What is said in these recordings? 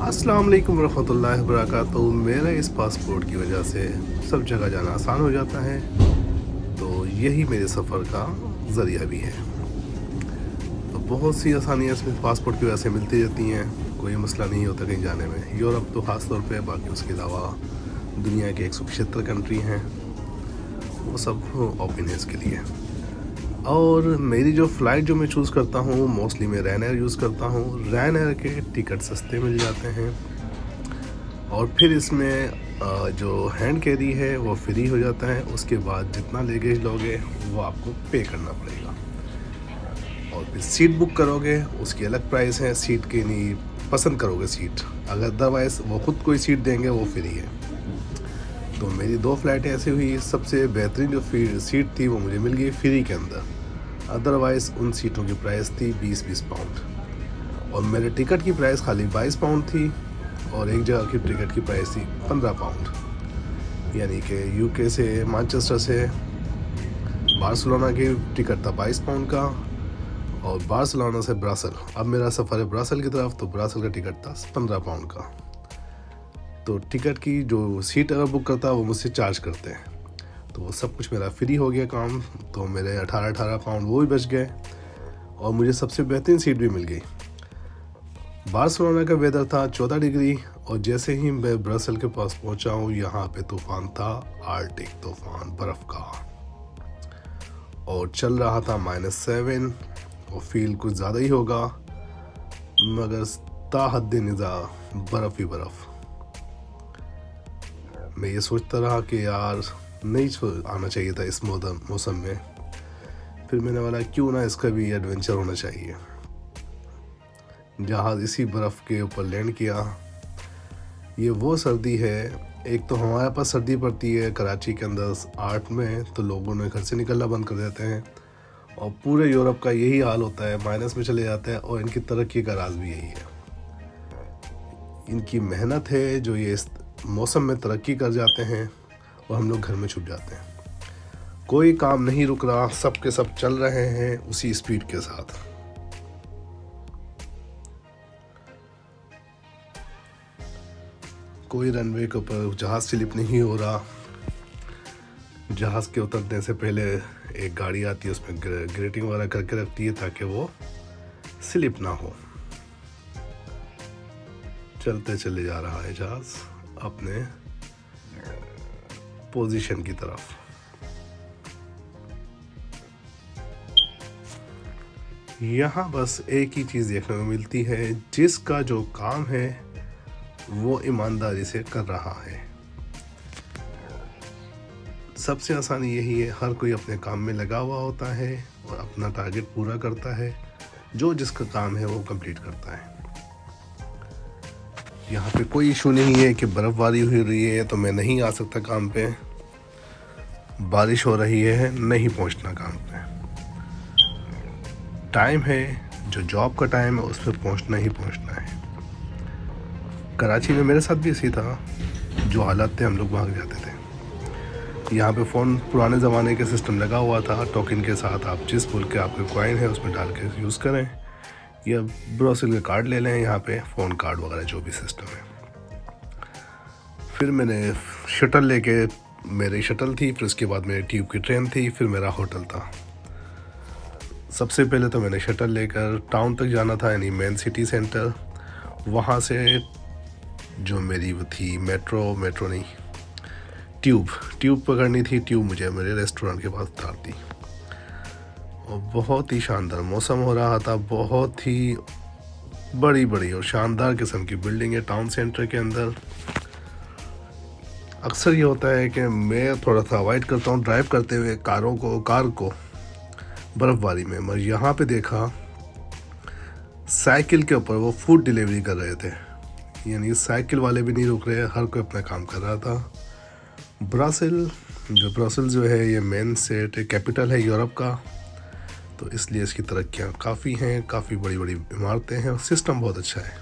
अस्सलाम वालेकुम रहमतुल्लाहि व बरकातहू। मेरे इस पासपोर्ट की वजह से सब जगह जाना आसान हो जाता है, तो यही मेरे सफ़र का ज़रिया भी है। तो बहुत सी आसानियाँ इसमें पासपोर्ट की वजह से मिलती रहती हैं, कोई मसला नहीं होता कहीं जाने में। यूरोप तो ख़ास तौर पे, बाकी उसके अलावा दुनिया के 175 कंट्री हैं, वो सब ओपन है इसके लिए। और मेरी जो फ़्लाइट जो मैं चूज़ करता हूँ, मोस्टली मैं रैन एयर यूज़ करता हूँ। रैन एयर के टिकट सस्ते मिल जाते हैं, और फिर इसमें जो हैंड कैरी है वो फ्री हो जाता है। उसके बाद जितना लगेज लोगे वो आपको पे करना पड़ेगा, और फिर सीट बुक करोगे उसकी अलग प्राइस है। सीट के नहीं पसंद करोगे सीट, अगर अदरवाइज़ वो ख़ुद कोई सीट देंगे वो फ्री है। तो मेरी 2 फ़्लाइटें ऐसी हुई, सबसे बेहतरीन जो सीट थी वो मुझे मिल गई फ्री के अंदर। अदरवाइज़ उन सीटों की प्राइस थी 20-20 पाउंड, और मेरे टिकट की प्राइस खाली 22 पाउंड थी, और एक जगह की टिकट की प्राइस थी 15 पाउंड। यानी कि यूके से मैनचेस्टर से बार्सिलोना की टिकट था 22 पाउंड का, और बार्सिलोना से ब्रासल, अब मेरा सफ़र है ब्रासल की तरफ, तो ब्रासल का टिकट था 15 पाउंड का। तो टिकट की जो सीट अगर बुक करता है वो मुझसे चार्ज करते हैं, तो वो सब कुछ मेरा फ्री हो गया काम। तो मेरे 18 पाउंड वो भी बच गए, और मुझे सबसे बेहतरीन सीट भी मिल गई। बार्सिलोना का वेदर था 14 डिग्री, और जैसे ही मैं ब्रसल के पास पहुंचा हूँ, यहाँ पे तूफान था, आर्टिक तूफान, बर्फ़ का, और चल रहा था -7, और फील कुछ ज़्यादा ही होगा, मगर ताहद निज़ा बर्फ़ ही बर्फ़। मैं ये सोचता रहा कि यार नहीं आना चाहिए था इस मौसम में। फिर मैंने बोला क्यों ना इसका भी एडवेंचर होना चाहिए। जहाज़ इसी बर्फ़ के ऊपर लैंड किया। ये वो सर्दी है, एक तो हमारे पास सर्दी पड़ती है कराची के अंदर 8 में, तो लोगों ने घर से निकलना बंद कर देते हैं, और पूरे यूरोप का यही हाल होता है, माइनस में चले जाते हैं। और इनकी तरक्की का राज भी यही है, इनकी मेहनत है जो ये इस मौसम में तरक्की कर जाते हैं, और हम लोग घर में छुप जाते हैं। कोई काम नहीं रुक रहा, सब के सब चल रहे हैं उसी स्पीड के साथ। कोई रनवे के ऊपर जहाज़ स्लिप नहीं हो रहा। जहाज़ के उतरने से पहले एक गाड़ी आती है, उसमें ग्रेटिंग वगैरह करके रखती है ताकि वो स्लिप ना हो। चलते चले जा रहा है जहाज़ अपने पोजीशन की तरफ। यहाँ बस एक ही चीज़ देखने को मिलती है, जिसका जो काम है वो ईमानदारी से कर रहा है। सबसे आसानी यही है, हर कोई अपने काम में लगा हुआ होता है और अपना टारगेट पूरा करता है, जो जिसका काम है वो कंप्लीट करता है। यहाँ पे कोई इशू नहीं है कि बर्फ़बारी हो रही है तो मैं नहीं आ सकता काम पे, बारिश हो रही है नहीं पहुँचना काम पे। टाइम है जो जॉब का टाइम है, उस पर पहुँचना ही पहुँचना है। कराची में मेरे साथ भी इसी था, जो हालात थे हम लोग भाग जाते थे। यहाँ पे फ़ोन पुराने ज़माने के सिस्टम लगा हुआ था, टोकन के साथ आप जिस मुल्क के आपके कॉइन है उसमें डाल के यूज़ करें, या ब्रोसिल के कार्ड ले लें, यहाँ पे फ़ोन कार्ड वगैरह जो भी सिस्टम है। फिर मैंने शटल लेके, मेरी शटल थी, फिर उसके बाद मेरी ट्यूब की ट्रेन थी, फिर मेरा होटल था। सबसे पहले तो मैंने शटल लेकर टाउन तक जाना था, यानी मेन सिटी सेंटर। वहाँ से जो मेरी वो थी मेट्रो नहीं, ट्यूब पकड़नी थी। ट्यूब मुझे मेरे रेस्टोरेंट के पास उतार दी, और बहुत ही शानदार मौसम हो रहा था। बहुत ही बड़ी और शानदार किस्म की बिल्डिंग है टाउन सेंटर के अंदर। अक्सर ये होता है कि मैं थोड़ा सा अवॉइड करता हूँ ड्राइव करते हुए कार को बर्फ़बारी में, मगर यहाँ पे देखा साइकिल के ऊपर वो फूड डिलीवरी कर रहे थे, यानी साइकिल वाले भी नहीं रुक रहे, हर कोई अपना काम कर रहा था। ब्रसेल्स जो है ये मेन सेट कैपिटल है यूरोप का, तो इसलिए इसकी तरक्कियाँ काफ़ी हैं, काफ़ी बड़ी इमारतें हैं, और सिस्टम बहुत अच्छा है।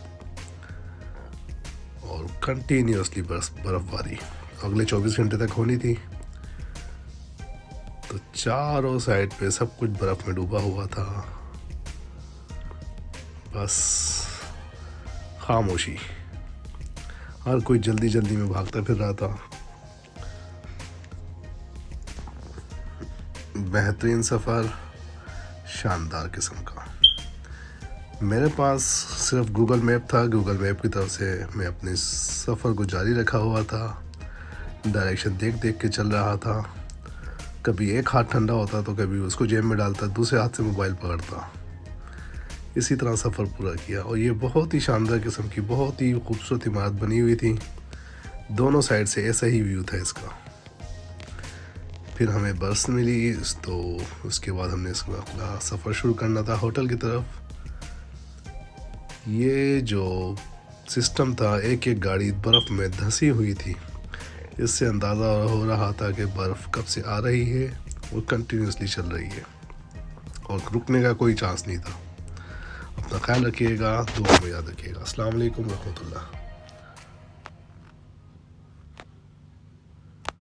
और कंटिन्यूसली बर्फ़बारी अगले 24 घंटे तक होनी थी, तो चारों साइड पे सब कुछ बर्फ़ में डूबा हुआ था। बस खामोशी। हर कोई जल्दी जल्दी में भागता फिर रहा था। बेहतरीन सफ़र, शानदार किस्म का। मेरे पास सिर्फ गूगल मैप था। गूगल मैप की तरफ से मैं अपने सफ़र को जारी रखा हुआ था। डायरेक्शन देख देख के चल रहा था। कभी एक हाथ ठंडा होता तो कभी उसको जेब में डालता, दूसरे हाथ से मोबाइल पकड़ता। इसी तरह सफ़र पूरा किया। और ये बहुत ही शानदार किस्म की बहुत ही खूबसूरत इमारत बनी हुई थी। दोनों साइड से ऐसा ही व्यू था इसका। फिर हमें बस मिली तो उसके बाद हमने इसका अपना सफ़र शुरू करना था होटल की तरफ। ये जो सिस्टम था, एक एक गाड़ी बर्फ़ में धंसी हुई थी। इससे अंदाज़ा हो रहा था कि बर्फ़ कब से आ रही है और कंटिन्यूसली चल रही है और रुकने का कोई चांस नहीं था। अपना ख्याल रखिएगा, दुआ में याद रखिएगा। अस्सलाम वालेकुम रहमतुल्लाह।